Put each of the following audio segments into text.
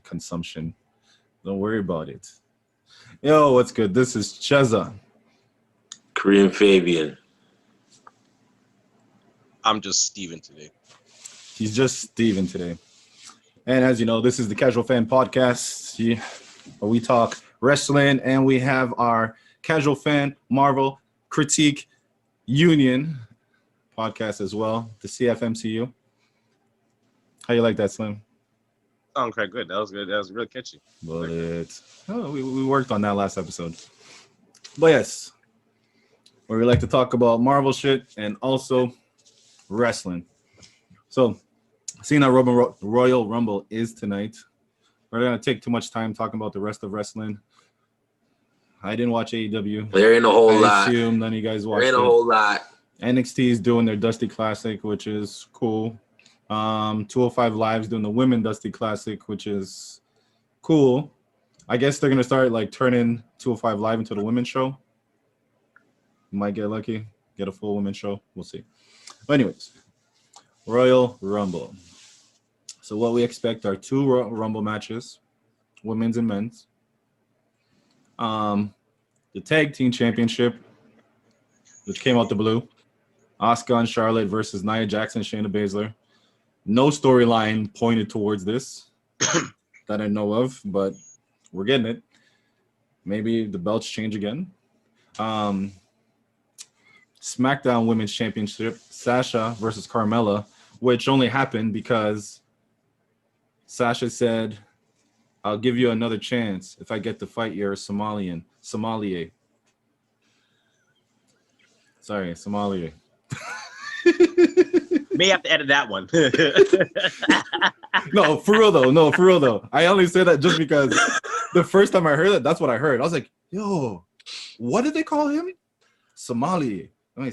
consumption. Don't worry about it. Yo, what's good? This is Chezza. Korean Fabian. I'm just Steven today. He's just Steven today. And as you know, this is the Casual Fan Podcast, where we talk wrestling, and we have our Casual Fan Marvel Critique Union podcast as well, the CFMCU. How you like that, Slim? Sound quite good. That was good. That was really catchy. We worked on that last episode. But yes, where we like to talk about Marvel shit and also wrestling. So, seeing that Royal Rumble is tonight, we're not going to take too much time talking about the rest of wrestling. I didn't watch AEW. There ain't a whole lot. I assume none of you guys watched it. There ain't a whole lot. NXT is doing their Dusty Classic, which is cool. 205 Live's doing the Women Dusty Classic, which is cool. I guess they're going to start like turning 205 Live into the women's show. Might get lucky, get a full women's show. We'll see. But anyways, Royal Rumble. So what we expect are two Rumble matches, women's and men's. The Tag Team Championship, which came out the blue. Asuka and Charlotte versus Nia Jax and Shayna Baszler. No storyline pointed towards this that I know of, but we're getting it. Maybe the belts change again. SmackDown Women's Championship, Sasha versus Carmella, which only happened because Sasha said, I'll give you another chance if I get to fight your Somalia. Sorry, Somalia. May have to edit that one. No, for real though. I only say that just because the first time I heard it, that's what I heard. I was like, yo, what did they call him? Somali. I mean,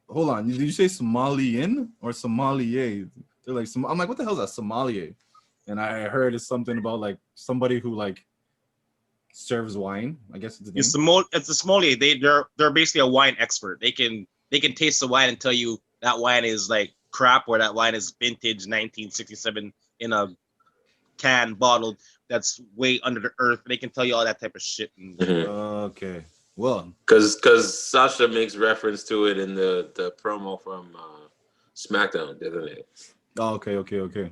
hold on. Did you say Somalian or Somalia? They're like, I'm like, what the hell is that Somalia? And I heard it's something about like somebody who like serves wine. I guess it's It's the sommelier. They're basically a wine expert. They can taste the wine and tell you that wine is like crap or that wine is vintage 1967 in a can bottled that's way under the earth. They can tell you all that type of shit. Okay. Well, because Sasha makes reference to it in the promo from SmackDown, doesn't it? Oh, okay.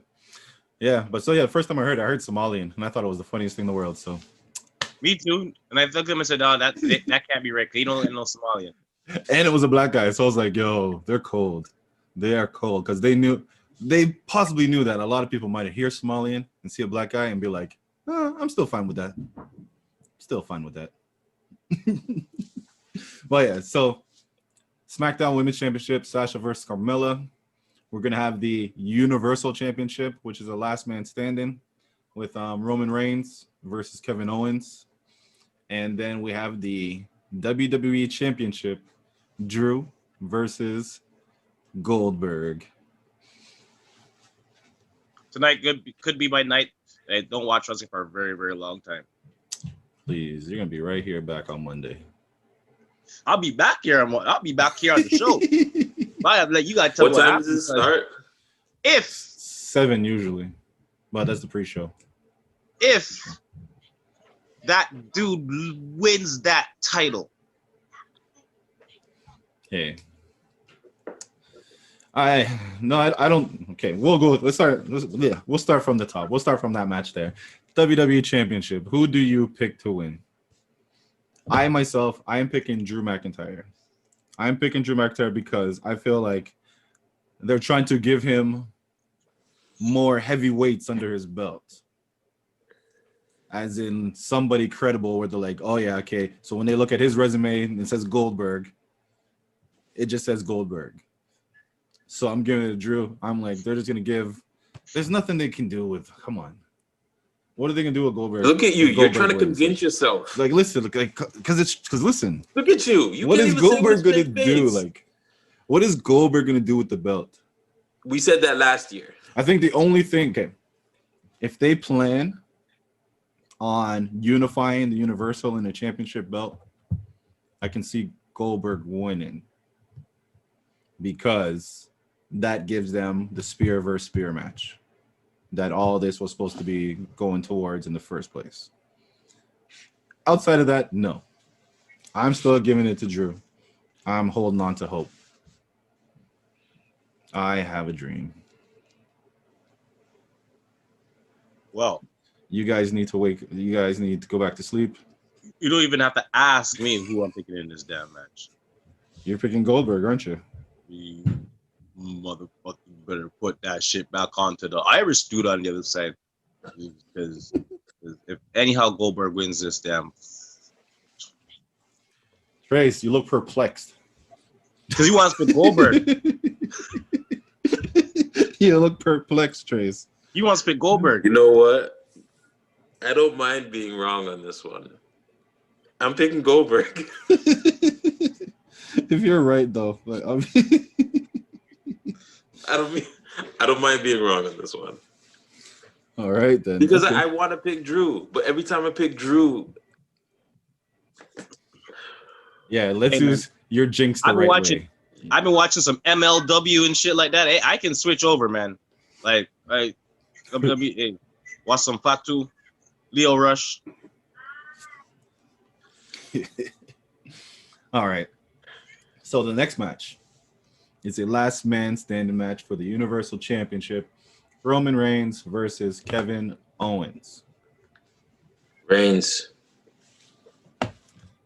Yeah, but so yeah, the first time I heard Somalian, and I thought it was the funniest thing in the world. So me too. And I looked at him and said, "Oh, that can't be right. They don't know Somalian." And it was a black guy, so I was like, "Yo, they're cold. They are cold," because they possibly knew that a lot of people might hear Somalian and see a black guy and be like, "I'm still fine with that. But yeah, so SmackDown Women's Championship, Sasha versus Carmella. We're gonna have the Universal Championship, which is a last man standing, with Roman Reigns versus Kevin Owens, and then we have the WWE Championship, Drew versus Goldberg. Tonight could be my night. I don't watch wrestling for a very, very long time. Please, you're gonna be right here back on Monday. I'll be back here. I'll be back here on the show. You gotta tell what time does it start? If 7 usually, but that's the pre-show. If that dude wins that title, hey, I don't. Okay, we'll go. We'll start from the top. We'll start from that match there. WWE Championship. Who do you pick to win? I am picking Drew McIntyre. I'm picking Drew McIntyre because I feel like they're trying to give him more heavyweights under his belt. As in somebody credible where they're like, oh yeah, okay. So when they look at his resume and it says Goldberg, it just says Goldberg. So I'm giving it to Drew. I'm like, they're just going to give, there's nothing they can do with, come on. What are they going to do with Goldberg? Look at you. You're trying to convince yourself. Like, listen, because listen. Look at you. What is Goldberg going to do? Like, what is Goldberg going to do with the belt? We said that last year. I think the only thing, okay, if they plan on unifying the Universal and the championship belt, I can see Goldberg winning because that gives them the spear versus spear match. that all this was supposed to be going towards in the first place. Outside of that, no. I'm still giving it to Drew. I'm holding on to hope. I have a dream. Well, You guys need to wake. You guys need to go back to sleep. you don't even have to ask me who I'm picking in this damn match. You're picking Goldberg, aren't you? You motherfucker better put that shit back onto the Irish dude on the other side. Because if anyhow Goldberg wins this damn. Trace, you look perplexed. Because he wants to pick Goldberg. You look perplexed, Trace. He wants to pick Goldberg. You know what? I don't mind being wrong on this one. I'm picking Goldberg. If you're right, though, like, I don't mind being wrong on this one. All right then. Because Okay. I want to pick Drew, but every time I pick Drew, Yeah, let's Hey, use your jinx the I've been right watching- way. I've been watching some MLW and shit like that. Hey, I can switch over, man. Like WWE. Hey, watch some Fatu, Leo Rush. All right. So the next match is a last man standing match for the Universal Championship. Roman Reigns versus Kevin Owens. Reigns.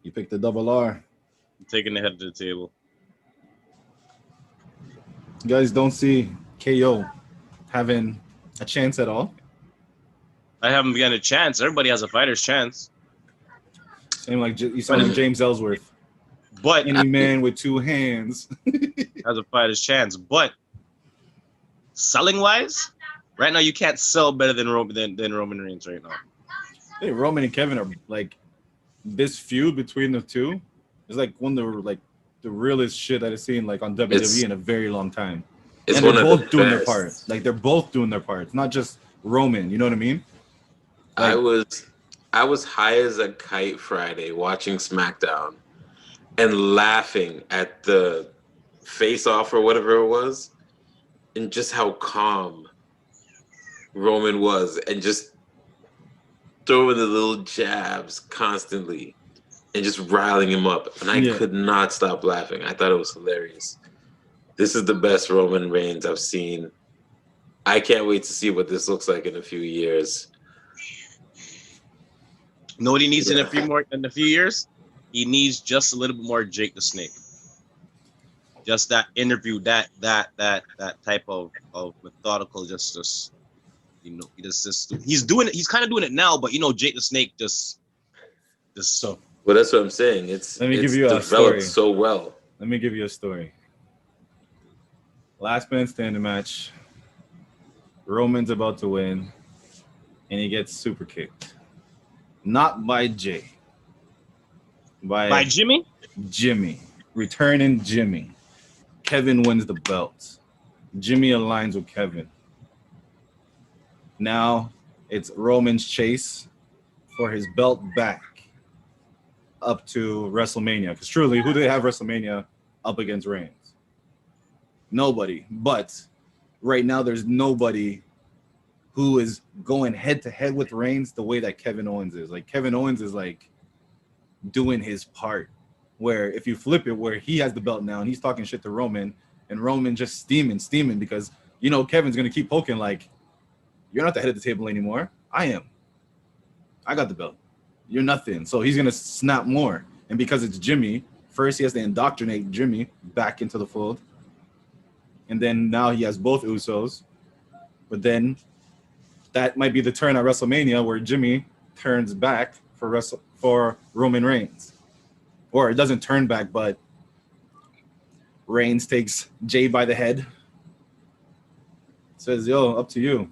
You picked the double R. I'm taking the head to the table. You guys don't see KO having a chance at all. I haven't gotten a chance. Everybody has a fighter's chance. Same like you sound like James Ellsworth. But Any man with two hands. has a fighter's chance. But selling wise, right now you can't sell better than Roman Reigns right now. Hey, Roman and Kevin are like this feud between the two is like one of the realest shit that I've seen like on WWE in a very long time. It's And one they're of both the doing their best. part. Like they're both doing their parts, not just Roman. You know what I mean? I was high as a kite Friday watching SmackDown and laughing at the face-off or whatever it was, and just how calm Roman was, and just throwing the little jabs constantly and just riling him up. And I could not stop laughing. I thought it was hilarious. This is the best Roman Reigns I've seen. I can't wait to see what this looks like in a few years. Know what he needs in a few years? He needs just a little bit more Jake the Snake. Just that interview, that type of methodical, just you know, he's kind of doing it now, but you know, Jake the Snake just so. Well, that's what I'm saying. It's Let me give you a developed story. so well. Let me give you a story. Last man standing match. Roman's about to win, and he gets super kicked. Not by Jay. By Jimmy? Jimmy. Returning Jimmy. Kevin wins the belt. Jimmy aligns with Kevin. Now it's Roman's chase for his belt back up to WrestleMania. Because truly, who do they have WrestleMania up against Reigns? Nobody. But right now, there's nobody who is going head to head with Reigns the way that Kevin Owens is. Like Kevin Owens is like doing his part. Where if you flip it, where he has the belt now and he's talking shit to Roman, and Roman just steaming because you know Kevin's gonna keep poking like, you're not the head of the table anymore. I am. I got the belt. You're nothing. So he's gonna snap more. And because it's Jimmy, first he has to indoctrinate Jimmy back into the fold. And then now he has both Usos. But then that might be the turn at WrestleMania where Jimmy turns back for Roman Reigns. Or it doesn't turn back, but Reigns takes Jay by the head. Says, yo, up to you.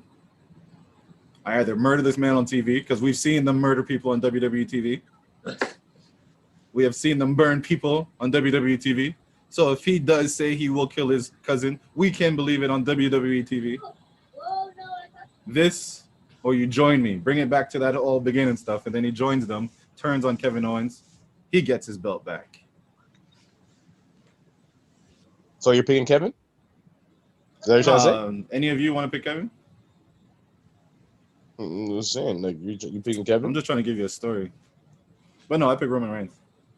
I either murder this man on TV, because we've seen them murder people on WWE TV. We have seen them burn people on WWE TV. So if he does say he will kill his cousin, we can believe it on WWE TV. This, or you join me. Bring it back to that all beginning stuff, and then he joins them, turns on Kevin Owens. He gets his belt back. So you're picking Kevin? Is that what you're trying to say? Any of you want to pick Kevin? I'm just saying, like you picking I'm Kevin. just trying to give you a story. But no, I pick Roman Reigns.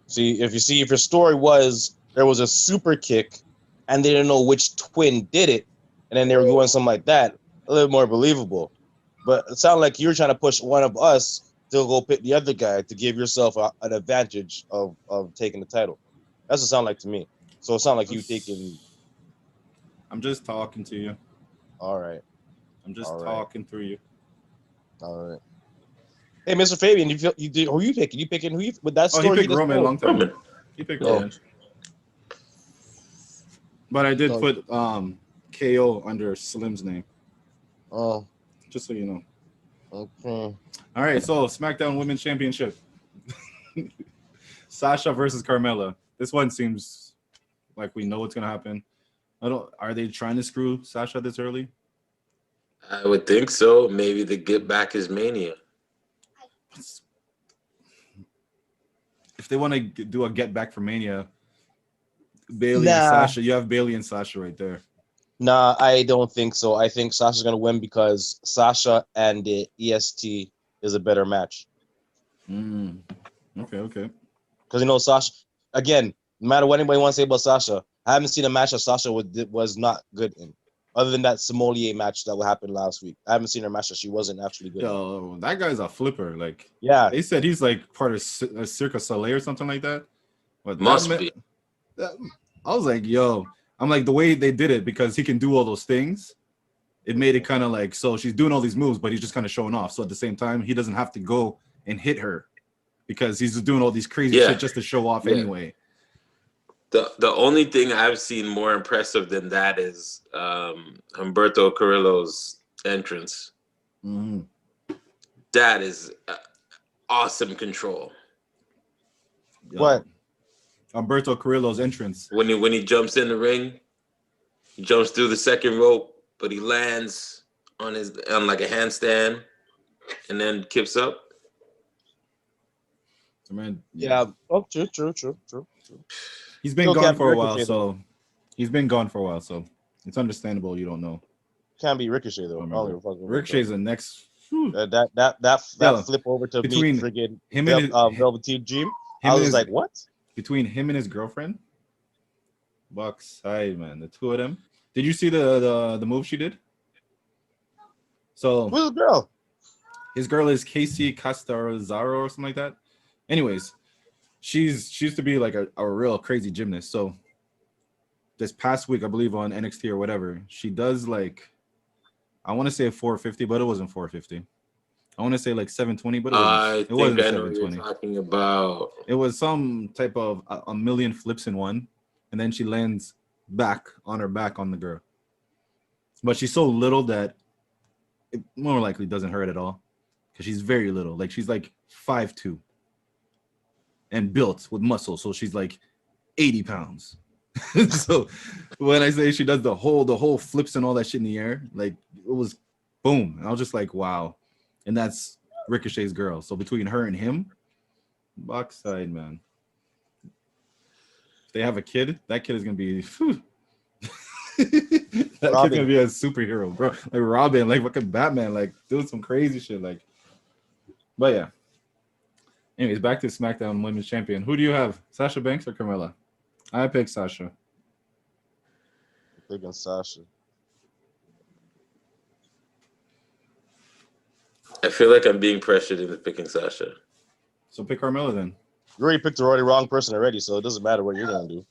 See if your story was there was a super kick, and they didn't know which twin did it, and then they were doing something like that, a little more believable. But it sounded like you're trying to push one of us to go pick the other guy to give yourself an advantage of taking the title. That's what it sounded like to me. So it sounded like you taking. I'm just talking to you. All right, I'm just all right, talking through you. all right. Hey, Mr. Fabian, who you picking? You picking who you with that Oh, he story picked just Roman a told? long time. Roman. He picked Yeah. Roman. But I did Oh. put KO under Slim's name, Oh, just so you know. okay. All right, so SmackDown Women's Championship. Sasha versus Carmella. This one seems like we know what's gonna happen. Are they trying to screw Sasha this early? I would think so. Maybe the get back is Mania. If they want to do a get back for Mania, Bailey and Nah. Sasha, you have Bailey and Sasha right there. Nah, I don't think so. I think Sasha's gonna win because Sasha and the EST is a better match. Okay. Because Sasha, again, no matter what anybody wants to say about Sasha, I haven't seen a match that Sasha was not good in. Other than that Sommelier match that happened last week, I haven't seen her match that she wasn't actually good. Yo, that guy's a flipper. Like, yeah, they said he's like part of Cirque Soleil or something like that. But Must be. I was like, yo, I'm like the way they did it because he can do all those things. It made it kind of like so she's doing all these moves, but he's just kind of showing off. So at the same time, he doesn't have to go and hit her because he's just doing all these crazy shit just to show off anyway. The only thing I've seen more impressive than that is Humberto Carrillo's entrance. Mm-hmm. That is awesome control. What? Humberto Carrillo's entrance. When he jumps in the ring, he jumps through the second rope, but he lands on like a handstand and then kips up. I mean, Yeah. Oh, true. He's been gone for a while, so it's understandable you don't know. Can't be Ricochet though. Ricochet's the next. That flip over to between meet friggin' him and Velveteen Dream. I was like, what? Between him and his girlfriend, Bucks side, man, the two of them. Did you see the move she did? So who's the girl? His girl is Casey Castarzaro or something like that. Anyways, she used to be like a real crazy gymnast. So this past week, I believe on NXT or whatever, she does like, I want to say 450, but it wasn't 450. I want to say like 720, but it wasn't 720. What you're talking about. It was some type of a million flips in one, and then she lands back on her back on the girl. But she's so little that it more likely doesn't hurt at all because she's very little. Like she's like 5'2" and built with muscle, so she's like 80 pounds. So when I say she does the whole flips and all that shit in the air, like it was boom. And I was just like, wow. And that's Ricochet's girl. So between her and him, box side, man. If they have a kid, that kid is gonna be that kid's gonna be a superhero, bro. Like Robin, like fucking Batman, like doing some crazy shit. Like, but yeah. Anyways, back to SmackDown Women's Champion. Who do you have? Sasha Banks or Carmella? I pick Sasha. Picking Sasha. I feel like I'm being pressured into picking Sasha. So pick Carmella then. You already picked the wrong person already, so it doesn't matter what you're gonna do.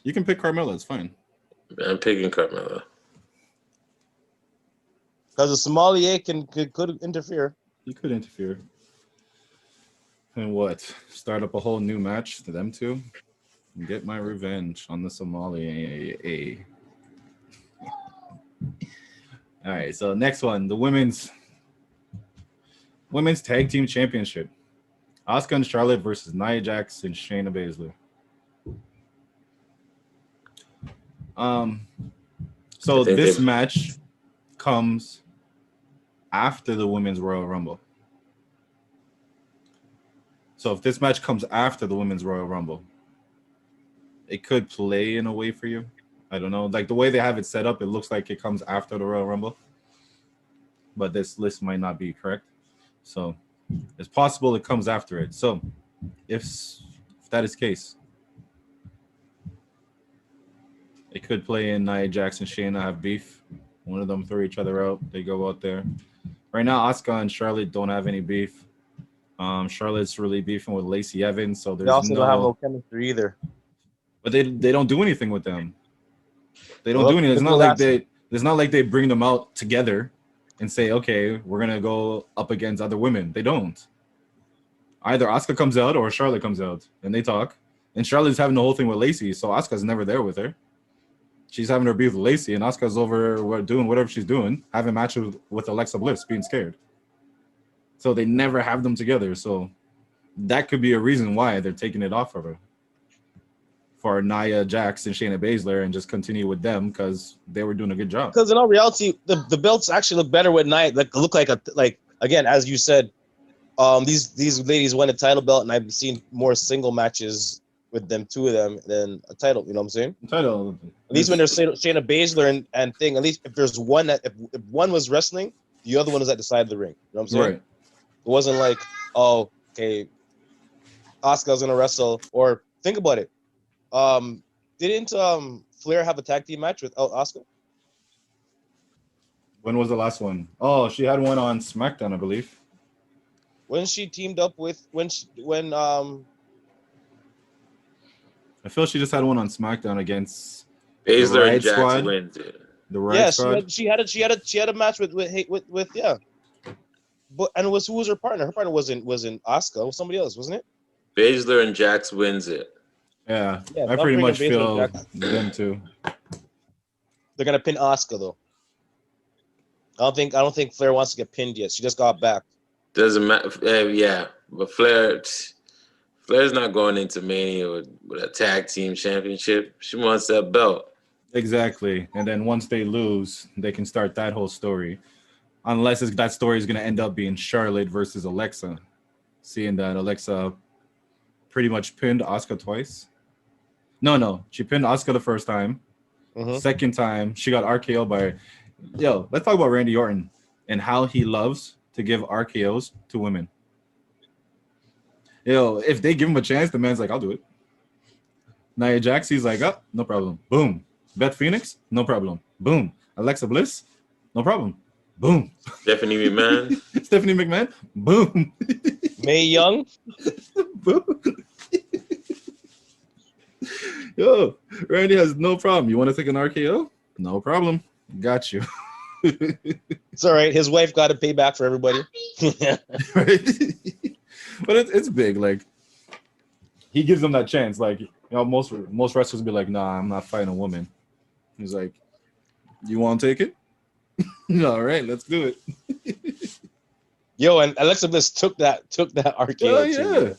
You can pick Carmella. It's fine. I'm picking Carmella. Because the sommelier could interfere. He could interfere. And what? Start up a whole new match to them two? And get my revenge on the Somali. All right, so next one, the women's tag team championship. Asuka and Charlotte versus Nia Jax and Shayna Baszler. So this match comes after the Women's Royal Rumble. So if this match comes after the Women's Royal Rumble, it could play in a way for you. I don't know. Like the way they have it set up, it looks like it comes after the Royal Rumble. but this list might not be correct. So it's possible it comes after it. So if that is the case, it could play in Nia Jax and Shayna have beef. One of them throw each other out. They go out there. Right now, Asuka and Charlotte don't have any beef. Charlotte's really beefing with Lacey Evans, so They there's also don't have no no. chemistry either. But they don't do anything with them. They don't Well, do anything. It's look not at like last- they. It's not like they bring them out together and say, okay, we're gonna go up against other women. They don't. Either Asuka comes out or Charlotte comes out, and they talk. And Charlotte's having the whole thing with Lacey, so Asuka's never there with her. She's having her beef with Lacey, and Asuka's over doing whatever she's doing, having matches with Alexa Bliss, being scared. So they never have them together. So that could be a reason why they're taking it off of her for Nia Jax and Shayna Baszler and just continue with them because they were doing a good job. Because in all reality, the belts actually look better with Nia. Look like again, as you said, these ladies won a title belt, and I've seen more single matches with them, two of them, than a title. You know what I'm saying? Title. At least when there's Shayna Baszler and thing, at least if there's one that if one was wrestling, the other one was at the side of the ring. You know what I'm saying? Right. It wasn't like, oh, okay, Asuka's gonna wrestle. Or think about it. Didn't Flair have a tag team match with Asuka? When was the last one? Oh, she had one on SmackDown, I believe. When she teamed up with I feel she just had one on SmackDown against Baszler Riot and Jax Squad? wins it. the Riot yeah, Squad. she had a match with yeah. But and who was her partner? Her partner wasn't Asuka. It was somebody else, wasn't it? Baszler and Jax wins it. Yeah, Yeah, I I'm pretty bringing much Baszler feel back. them too. They're gonna pin Asuka though. I don't think Flair wants to get pinned yet. She just got back. Doesn't matter. Yeah, but Flair's not going into Mania with a tag team championship. She wants that belt. Exactly. And then once they lose, they can start that whole story. Unless that story is going to end up being Charlotte versus Alexa. Seeing that Alexa pretty much pinned Asuka twice. No. She pinned Asuka the first time. Mhm. Second time, she got RKO by... Yo, let's talk about Randy Orton and how he loves to give RKOs to women. Yo, if they give him a chance, the man's like, I'll do it. Nia Jax, he's like, oh, no problem. Boom. Beth Phoenix, no problem. Boom. Alexa Bliss, no problem. Boom. Stephanie McMahon. Stephanie McMahon, boom. Mae Young. Boom. Yo, Randy has no problem. You want to take an RKO? No problem. Got you. It's all right. His wife got to pay back for everybody. Right? But it's big. Like, he gives them that chance. Like, you know, most wrestlers be like, nah, I'm not fighting a woman. He's like, you want to take it? All right, let's do it. Yo, and Alexa Bliss took that RKO. Yeah.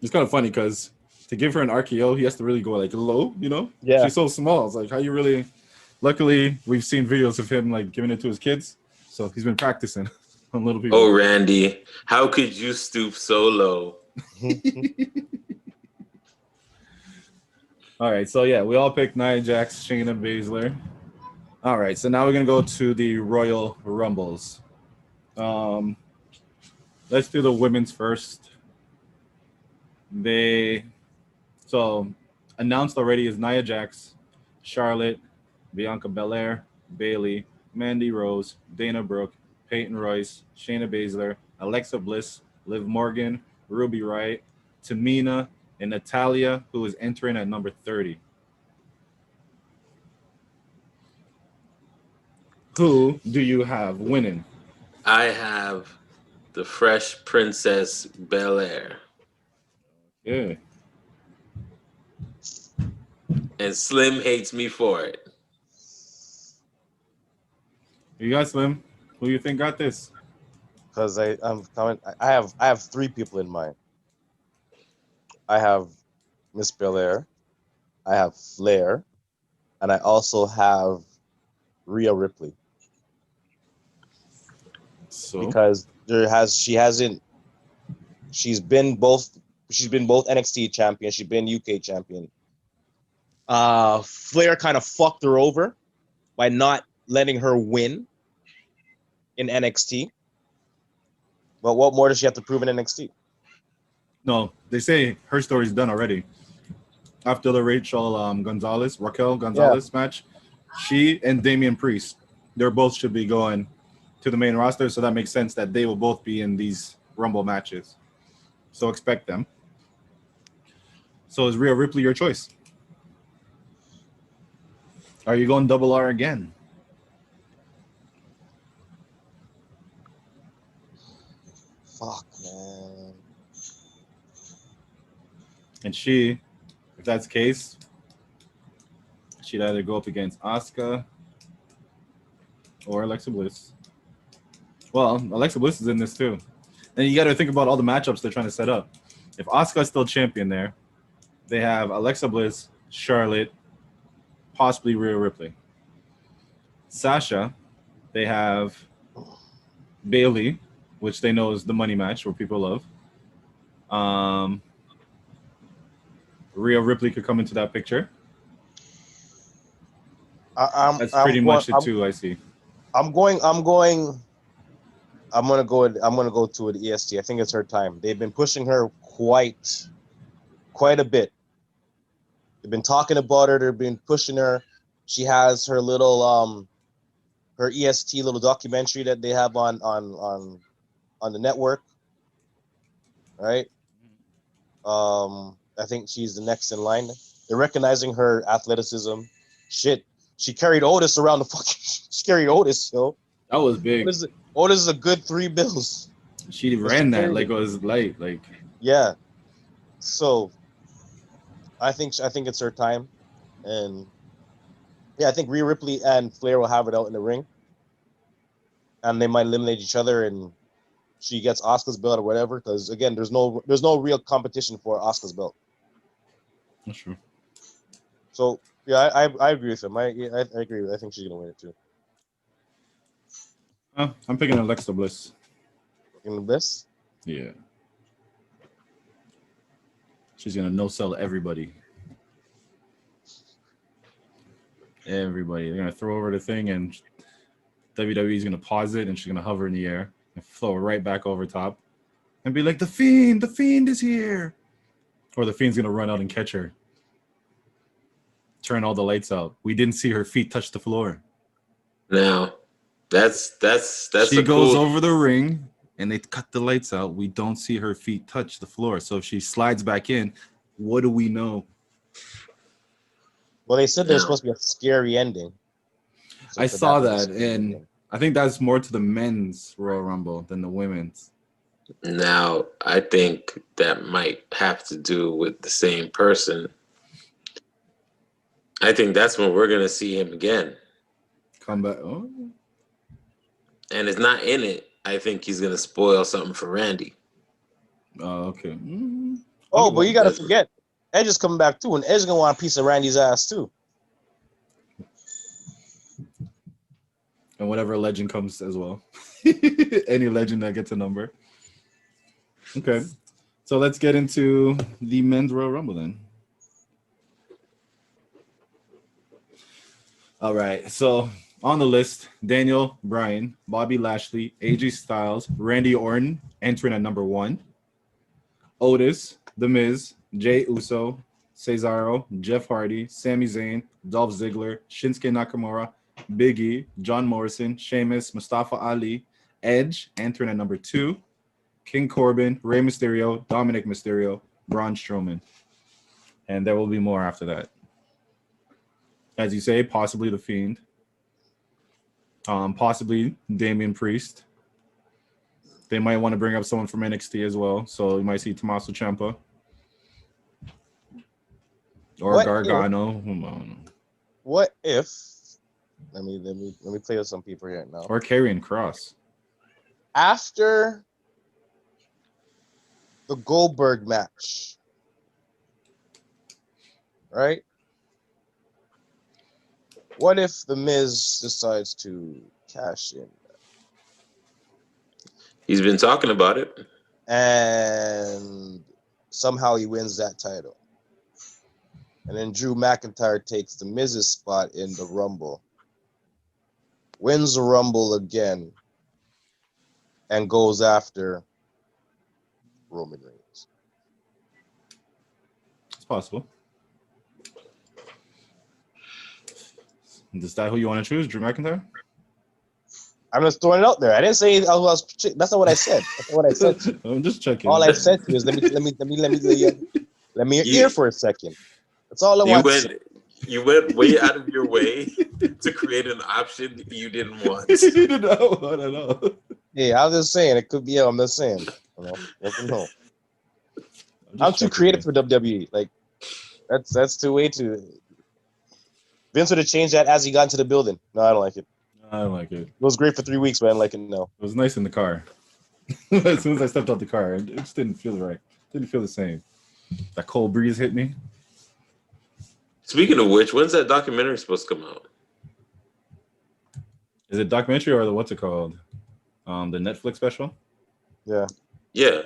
It's kind of funny because to give her an RKO, he has to really go like low, you know? Yeah. She's so small. It's like, how you really... Luckily, we've seen videos of him like giving it to his kids. So he's been practicing on little people. Oh, Randy, how could you stoop so low? All right, so yeah, we all picked Nia Jax, Shayna Baszler. All right, so now we're gonna go to the Royal Rumbles. Let's do the women's first. So announced already is Nia Jax, Charlotte, Bianca Belair, Bayley, Mandy Rose, Dana Brooke, Peyton Royce, Shayna Baszler, Alexa Bliss, Liv Morgan, Ruby Riott, Tamina, and Natalia, who is entering at number 30. Who do you have winning? I have the Fresh Princess Bel-Air. Yeah. And Slim hates me for it. You got Slim. Who you think got this? Because I'm coming. I have three people in mind. I have Miss Belair, I have Flair, and I also have Rhea Ripley. So Because she's been both NXT champion, she's been UK champion. Flair kind of fucked her over by not letting her win. in NXT. But what more does she have to prove in NXT? No, they say her story's done already. After the Raquel Gonzalez match, she and Damian Priest, they're both should be going to the main roster, so that makes sense that they will both be in these Rumble matches. So expect them. So is Rhea Ripley your choice? Are you going double R again? Fuck, man. And she, if that's the case, she'd either go up against Asuka or Alexa Bliss. Well, Alexa Bliss is in this too. And you got to think about all the matchups they're trying to set up. If Asuka's still champion there, they have Alexa Bliss, Charlotte, possibly Rhea Ripley. Sasha, they have Bailey, which they know is the money match, what people love. Rhea Ripley could come into that picture. That's pretty much the two I see. I'm gonna go to the EST. I think it's her time. They've been pushing her quite a bit. They've been talking about her. They've been pushing her. She has her little her EST little documentary that they have on the network, right? I think she's the next in line. They're recognizing her athleticism. Shit, she carried Otis around the fucking. She carried Otis, yo. That was big. Otis is a good $3 bills. She ran that like it was light, like. Yeah. So, I think it's her time, and yeah, I think Rhea Ripley and Flair will have it out in the ring, and they might eliminate each other, and she gets Asuka's belt or whatever. Because again, there's no real competition for Asuka's belt. That's true. So yeah, I agree with him. I agree with. I think she's gonna win it too. I'm picking Alexa Bliss. In the best. Yeah. She's gonna no sell everybody. Everybody. They're gonna throw over the thing, and WWE's gonna pause it, and she's gonna hover in the air and flow right back over top, and be like, the Fiend is here, or the Fiend's gonna run out and catch her. Turn all the lights out. We didn't see her feet touch the floor. Now, that's she goes over the ring, and they cut the lights out. We don't see her feet touch the floor. So if she slides back in, what do we know? Well, they said there's supposed to be a scary ending. So I saw that, and I think that's more to the men's Royal Rumble than the women's. Now, I think that might have to do with the same person. I think that's when we're going to see him again. Come back. Oh. And it's not in it. I think he's going to spoil something for Randy. Oh, okay. Mm-hmm. Oh, but you got to forget, Edge is coming back too, and Edge is going to want a piece of Randy's ass too. And whatever legend comes as well. Any legend that gets a number. Okay. So let's get into the men's Royal Rumble then. All right. So on the list, Daniel Bryan, Bobby Lashley, AJ Styles, Randy Orton entering at number 1. Otis, The Miz, Jey Uso, Cesaro, Jeff Hardy, Sami Zayn, Dolph Ziggler, Shinsuke Nakamura, Big E, John Morrison, Sheamus, Mustafa Ali, Edge entering at number 2, King Corbin, Rey Mysterio, Dominic Mysterio, Braun Strowman. And there will be more after that. As you say, possibly The Fiend. Possibly Damian Priest. They might want to bring up someone from NXT as well. So you might see Tommaso Ciampa. Or Gargano. What if let me play with some people here now. Or Karrion Kross. After the Goldberg match, right? What if The Miz decides to cash in? He's been talking about it. And somehow he wins that title. And then Drew McIntyre takes The Miz's spot in the Rumble. Wins the Rumble again. and goes after Roman Reigns. It's possible. Is that who you want to choose, Drew McIntyre? I'm just throwing it out there. I didn't say I was. That's not what I said. That's not what I said. To you. I'm just checking. All I said to you is let me your ear for a second. That's all I want. You went way out of your way to create an option you didn't want. You did not want at all. Yeah, I was just saying it could be. I'm just saying. Never know. I'm too creative for WWE. Like that's too way too. Vince would have changed that as he got into the building. No, I don't like it. I don't like it. It was great for 3 weeks, but I don't like it now. It was nice in the car. As soon as I stepped out the car, it just didn't feel right. Didn't feel the same. That cold breeze hit me. Speaking of which, when's that documentary supposed to come out? Is it documentary or what's it called? The Netflix special? Yeah. Yeah.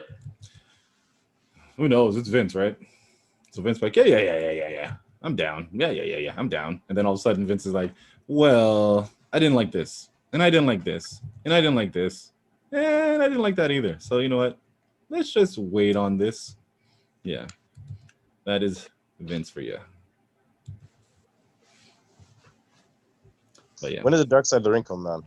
Who knows? It's Vince, right? So Vince like, yeah. I'm down. Yeah. I'm down. And then all of a sudden Vince is like, well, I didn't like this. And I didn't like this. And I didn't like this. And I didn't like that either. So you know what? Let's just wait on this. Yeah. That is Vince for you. But yeah. When does the Dark Side of the Ring come down?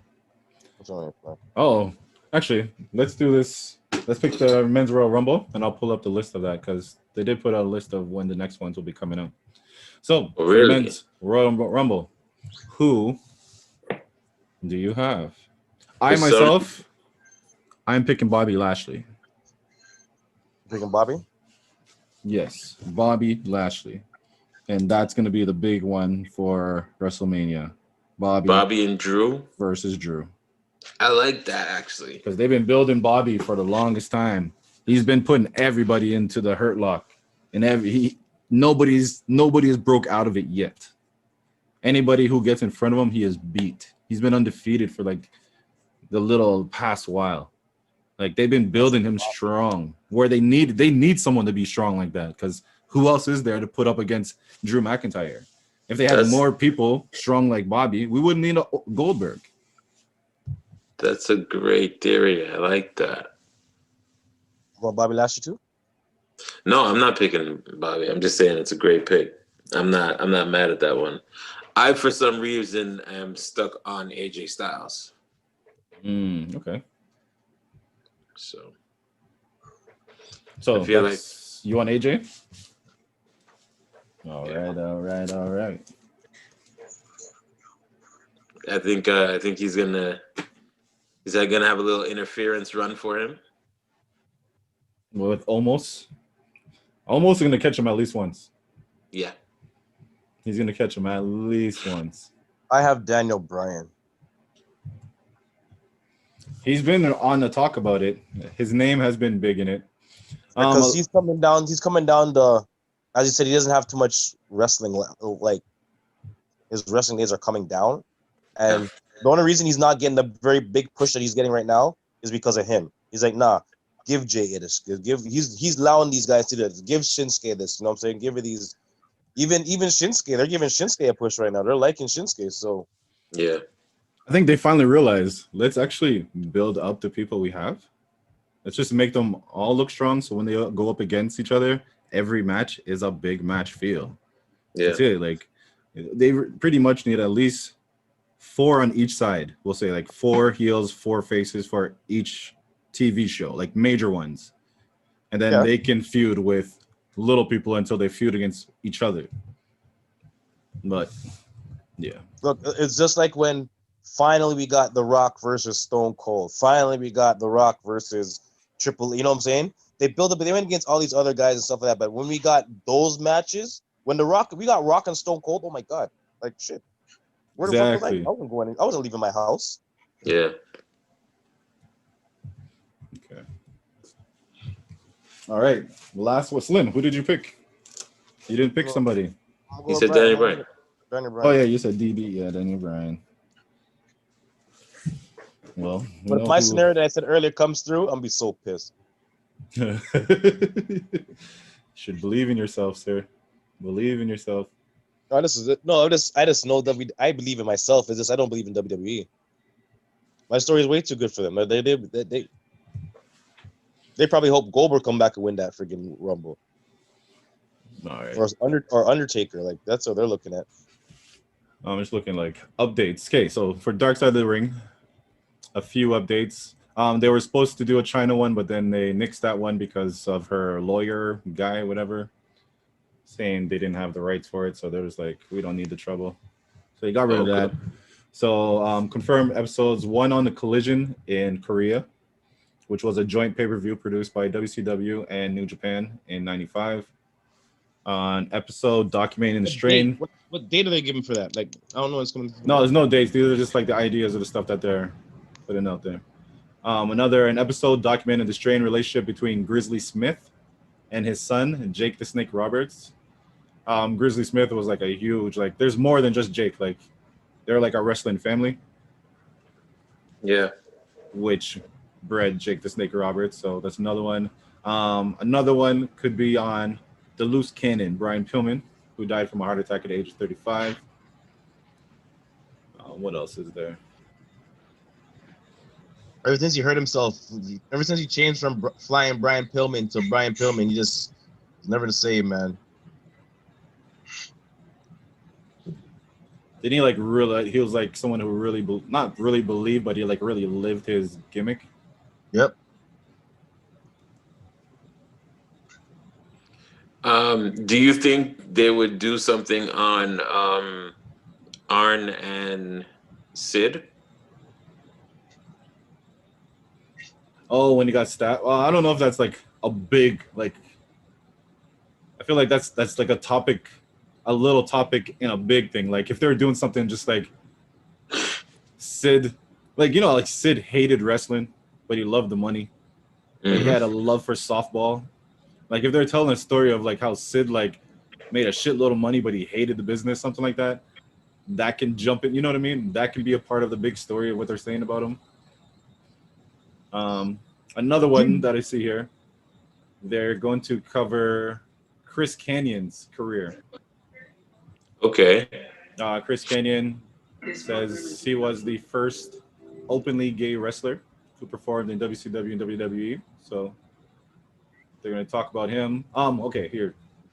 Oh, actually, let's do this. Let's pick the Men's Royal Rumble, and I'll pull up the list of that because they did put out a list of when the next ones will be coming out. So, for the Men's Royal Rumble, who do you have? I myself, I'm picking Bobby Lashley. Picking Bobby? Yes, Bobby Lashley. And that's going to be the big one for WrestleMania. Bobby and Drew versus Drew. I like that actually because they've been building Bobby for the longest time. He's been putting everybody into the hurt lock, and nobody's broke out of it yet. Anybody who gets in front of him, he is beat. He's been undefeated for like the little past while. Like they've been building him strong. Where they need someone to be strong like that, because who else is there to put up against Drew McIntyre? If they had more people strong like Bobby, we wouldn't need a Goldberg. That's a great theory. I like that. Want Bobby Lashley too? No, I'm not picking Bobby. I'm just saying it's a great pick. I'm not mad at that one. I, for some reason, am stuck on AJ Styles. Okay. So I feel like you want AJ? All right. I think he's gonna. Is that gonna have a little interference run for him? With almost gonna catch him at least once. Yeah. He's gonna catch him at least once. I have Daniel Bryan. He's been on the talk about it. His name has been big in it. Because he's coming down the, as you said, he doesn't have too much wrestling. Like his wrestling days are coming down, and the only reason he's not getting the very big push that he's getting right now is because of him. He's like, nah, give Jay this. He's allowing these guys to do this. Give Shinsuke this. You know what I'm saying? Give it these. Even Shinsuke, they're giving Shinsuke a push right now. They're liking Shinsuke, so yeah. I think they finally realized, let's actually build up the people we have. Let's just make them all look strong, so when they go up against each other, every match is a big match feel. Yeah. That's it. Like they pretty much need at least 4 on each side. We'll say like 4 heels, 4 faces for each TV show, like major ones. And then they can feud with little people until they feud against each other. But yeah. Look, it's just like when finally we got The Rock versus Stone Cold. Finally we got The Rock versus Triple. You know what I'm saying? They built up, they went against all these other guys and stuff like that. But when we got those matches, when we got Rock and Stone Cold, oh my God, like shit. Where the fuck was I? I wasn't leaving my house. Yeah. Okay. All right. Last was Slim. Who did you pick? You didn't pick somebody. He said Daniel Bryan. Oh yeah, you said DB. Yeah, Daniel Bryan. Well, but if my scenario that I said earlier comes through, I'm gonna be so pissed. Should believe in yourself, sir. Believe in yourself. No, this is it. No, I just know I believe in myself. It's just I don't believe in WWE. My story is way too good for them. They probably hope Goldberg come back and win that freaking Rumble. All right. Or Undertaker. Like that's what they're looking at. I'm just looking like updates. Okay, so for Dark Side of the Ring, a few updates. They were supposed to do a China one, but then they nixed that one because of her lawyer guy, whatever, saying they didn't have the rights for it. So there was like, we don't need the trouble. So they got rid of that. So confirmed episodes 1 on the Collision in Korea, which was a joint pay-per-view produced by WCW and New Japan in '95. An episode documenting the strain. What date are they giving for that? Like, I don't know what's coming. No, there's no dates. These are just like the ideas of the stuff that they're putting out there. An episode documenting the strained relationship between Grizzly Smith and his son, Jake the Snake Roberts. Grizzly Smith was like a huge, like, there's more than just Jake. Like, they're like a wrestling family. Yeah. Which bred Jake the Snake Roberts. So that's another one. Another one could be on the loose cannon, Brian Pillman, who died from a heart attack at the age of 35. What else is there? Ever since he hurt himself, ever since he changed from flying Brian Pillman to Brian Pillman, he just was never the same, man. Didn't he like really? He was like someone who really not really believed, but he like really lived his gimmick. Yep. Do you think they would do something on Arn and Sid? Oh, when he got stabbed. Well, I don't know if that's like a big like. I feel like that's like a topic, a little topic in a big thing. Like if they're doing something just like Sid, like like Sid hated wrestling, but he loved the money. Like, he had a love for softball. Like if they're telling a story of like how Sid like made a shitload of money, but he hated the business, something like that, that can jump in. You know what I mean? That can be a part of the big story of what they're saying about him. Another one that I see here, they're going to cover Chris Canyon's career. Okay. Chris Canyon says he was the first openly gay wrestler who performed in WCW and WWE. So they're going to talk about him. Okay,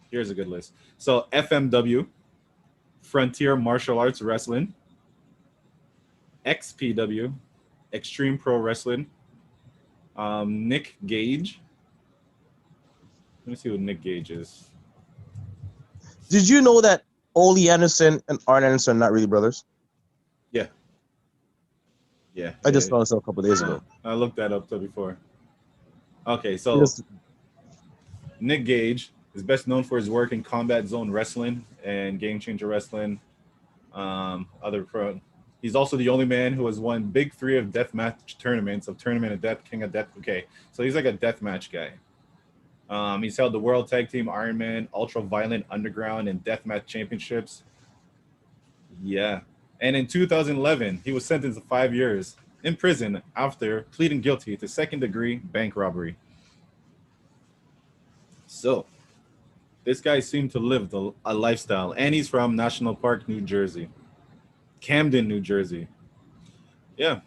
here's a good list. So FMW, Frontier Martial Arts Wrestling, XPW, Extreme Pro Wrestling, Nick Gage. Let me see what Nick Gage is. Did you know that Ole Anderson and Arn Anderson are not really brothers? Yeah. I just found this out a couple of days ago. I looked that up before. Okay, so Nick Gage is best known for his work in Combat Zone Wrestling and Game Changer Wrestling. He's also the only man who has won Big 3 of deathmatch tournaments of Tournament of Death, King of Death. Okay, so he's like a deathmatch guy. He's held the World Tag Team Iron Man, Ultra Violent Underground, and Deathmatch Championships. Yeah. And in 2011, he was sentenced to 5 years in prison after pleading guilty to second-degree bank robbery. So, this guy seemed to live a lifestyle, and he's from National Park, New Jersey. Camden, New Jersey. Yeah.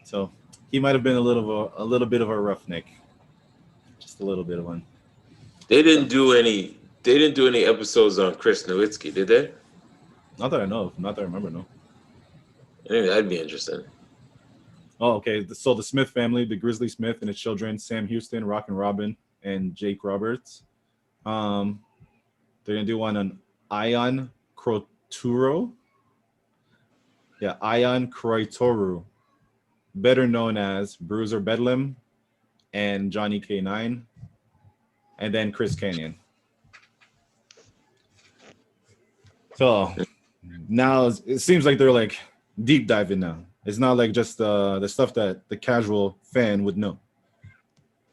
So, he might have been a little bit of a roughneck. Just a little bit of one. They didn't do any episodes on Chris Nowitzki, did they? Not that I know of. Not that I remember, no. Maybe that'd be interesting. Oh, okay. So the Smith family, the Grizzly Smith and his children, Sam Houston, Rockin' Robin, and Jake Roberts. They're gonna do one on Ion Croturo. Yeah, Ion Croitoru, better known as Bruiser Bedlam and Johnny K9, and then Chris Canyon. So now it seems like they're like deep diving now. It's not like just the stuff that the casual fan would know.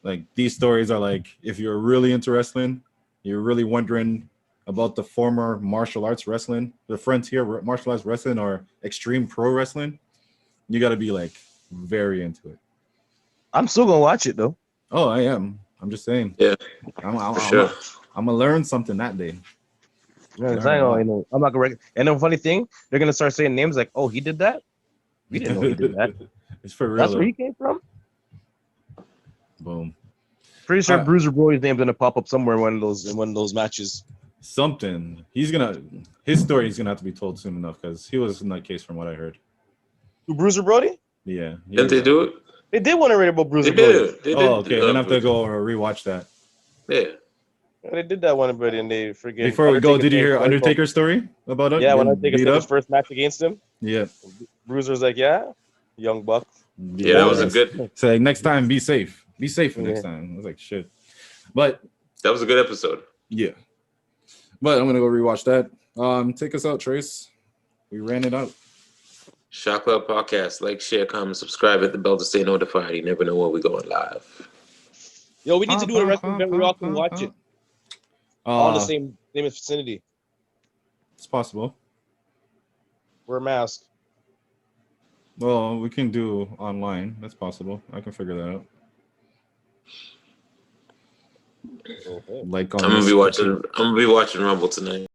Like these stories are like, if you're really into wrestling, you're really wondering about the former martial arts wrestling, the frontier martial arts wrestling or extreme pro wrestling, you got to be like very into it. I'm still gonna watch it though. Oh, I am. I'm just saying. Yeah, for sure. I'm gonna learn something that day. Yeah, I'm not gonna. And the funny thing, they're gonna start saying names like, "Oh, he did that. We didn't know he did that." It's for real. That's where he came from. Boom. Pretty sure Uh, Bruiser Brody's name's gonna pop up somewhere in one of those matches. Something. His story is gonna have to be told soon enough because he was in that case from what I heard. Who, Bruiser Brody? Yeah. Didn't they do it? They did one already about Bruiser They Brody. did. They did. Oh, okay. Then I have to go rewatch that. Yeah. Yeah, they did that one already, and they freaking. Before we go, Undertaker did you saying hear sorry for- Undertaker's story about it? Yeah, when Getting Undertaker beat said his up? first match against him, Yeah. Bruiser's like, "Yeah, young buck." Yeah, that was a good. So like, next time, be safe. Be safe Yeah. next time. I was like, shit. But That was a good episode. yeah. But I'm gonna go rewatch that. Take us out, Trace. We ran it out. Shot Club Podcast. Like, share, comment, subscribe, hit the bell to stay notified. You never know when we're going live. Yo, we need to do a wrestling event where we all can watch it all in the same vicinity. It's possible. Wear a mask. Well, we can do online. That's possible. I can figure that out. Okay. Like on I'm gonna be watching Rumble tonight.